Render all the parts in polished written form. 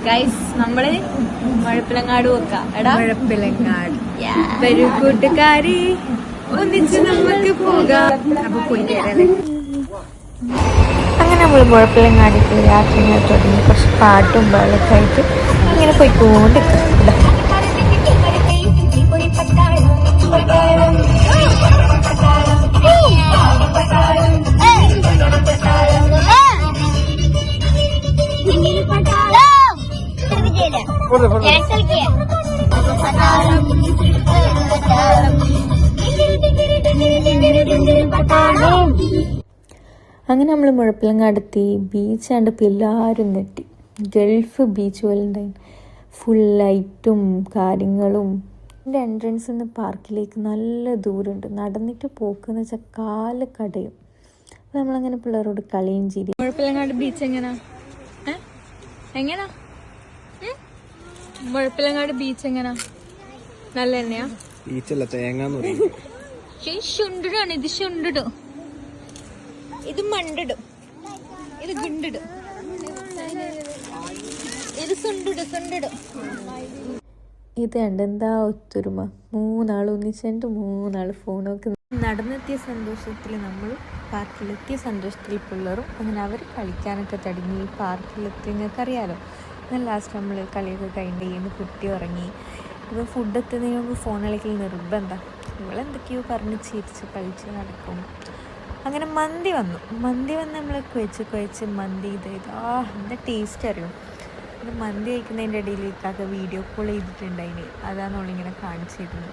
Guys നമ്മള് മുഴപ്പിലങ്ങാട് പോക്കാം. എടാ മുഴപ്പിലങ്ങാട് വരൂ കൂട്ടുകാരി, ഒന്നിച്ച് നമുക്ക് പോകാം. അപ്പൊ പോയിട്ട് അങ്ങനെ നമ്മൾ മുഴപ്പിലങ്ങാടിക്ക് യാത്ര ഇങ്ങനെ തുടങ്ങി. കുറച്ച് പാട്ടും ബഹളൊക്കെ ആയിട്ട് ഇങ്ങനെ പോയിക്കൊണ്ടിരിക്കും. അങ്ങനെ നമ്മൾ മുഴപ്പിലങ്ങാടെത്തി. ബീച്ച് കണ്ടപ്പോൾ എല്ലാവരും നെട്ടി. ഗൾഫ് ബീച്ച് പോലെ ഉണ്ടായി. ഫുൾ ലൈറ്റും കാര്യങ്ങളും. എൻ്റെ എൻട്രൻസിൽ നിന്ന് പാർക്കിലേക്ക് നല്ല ദൂരമുണ്ട്. നടന്നിട്ട് പോക്കെന്ന് വെച്ചാൽ കാല് കടയും. നമ്മളങ്ങനെ പിള്ളേരോട് കളിയും ചിരി. മുഴപ്പിലങ്ങാട് ബീച്ച് എങ്ങനാ മുഴപ്പിലങ്ങാട് ബീച്ച് എങ്ങനാ? നല്ല തന്നെയാ? ബീച്ചല്ല, തേങ്ങ ശുണ്ടിടാണ്. ഇത് ശുണ്ടിടും, ഇത് മണ്ടിടും, ഇത് ഗുണ്ടിടും, ഇത് സുണ്ടിടും. ഇത് കണ്ട് എന്താ ഒത്തൊരുമ. 3 ആൾ ഒന്നിച്ചിട്ട് 3 ആൾ ഫോൺ നോക്കുന്നു. നടന്നെത്തിയ സന്തോഷത്തിൽ നമ്മളും പാർക്കിലെത്തിയ സന്തോഷത്തിൽ പിള്ളേരും അങ്ങനെ അവർ കളിക്കാനൊക്കെ തുടങ്ങി. പാർക്കിലെത്തി നിങ്ങൾക്കറിയാലോ. എന്നാൽ ലാസ്റ്റ് നമ്മൾ കളിയൊക്കെ കഴിഞ്ഞ് കുട്ടി ഉറങ്ങി. ഇപ്പോൾ ഫുഡ് എത്തുന്നതിന് മുമ്പ് ഫോൺ കളിക്കൽ നിർബന്ധം. ഇവളെന്തൊക്കെയോ പറഞ്ഞ് ചിരിച്ച് കളിച്ച് നടക്കും. അങ്ങനെ മന്തി വന്നു നമ്മൾ കുഴച്ച് മന്തി എന്താ ടേസ്റ്റ് അറിയും. ഇത് മന്തി കഴിക്കുന്നതിൻ്റെ ഇടയിൽ ഇക്കാക്ക വീഡിയോ കോൾ ചെയ്തിട്ടുണ്ടായിന്. അതാണ് അവളിങ്ങനെ കാണിച്ചിരുന്നത്.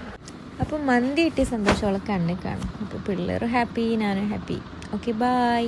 അപ്പോൾ മന്തി കിട്ടിയ സന്തോഷം അവളെ കണ്ണിൽ കാണും. അപ്പോൾ പിള്ളേർ ഹാപ്പി, ഞാനും ഹാപ്പി. Okay, by.